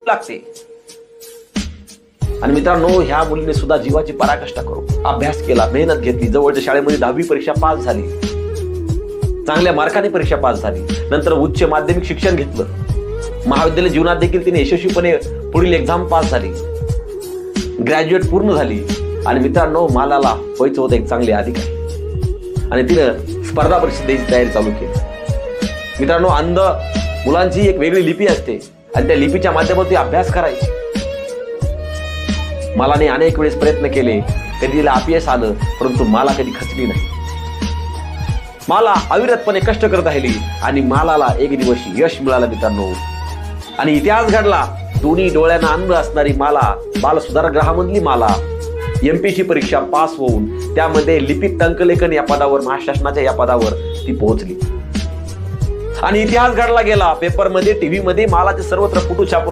लागते. आणि मित्रांनो, ह्या मुलीने सुद्धा जीवाची पराकाष्ठा करून अभ्यास केला, मेहनत घेतली. जवळच्या शाळेमध्ये 10वी परीक्षा पास झाली, चांगल्या मार्काने परीक्षा पास झाली. नंतर उच्च माध्यमिक शिक्षण घेतलं. महाविद्यालय जीवनात देखील तिने यशस्वीपणे पुढील एक्झाम पास झाली, ग्रॅज्युएट पूर्ण झाली. आणि मित्रांनो, मालाला व्हायचं होतं एक चांगले अधिकारी, आणि तिनं स्पर्धा परीक्षेची तयारी चालू केली. मित्रांनो, अंध मुलांची एक वेगळी लिपी असते आणि त्या लिपीच्या माध्यमातून अभ्यास करायची. मालाने अनेक वेळेस प्रयत्न केले, कधी तिला अपयश आलं, परंतु माला कधी खचली नाही. माला अविरतपणे कष्ट करत राहिली आणि मालाला एक दिवशी यश मिळालं मित्रांनो. आणि इतिहास घडला. दोन्ही डोळ्यांना अंध असणारी माला, बाल सुधारगृहामधली माला, एमपीसी परीक्षा पास होऊन त्यामध्ये लिपिक टंकलेखन या पदावर, महाशासनाच्या या पदावर ती पोहोचली. आणि इतिहास घडला गेला. पेपरमध्ये, टीव्ही मध्ये मालाचे सर्वत्र फोटो छापून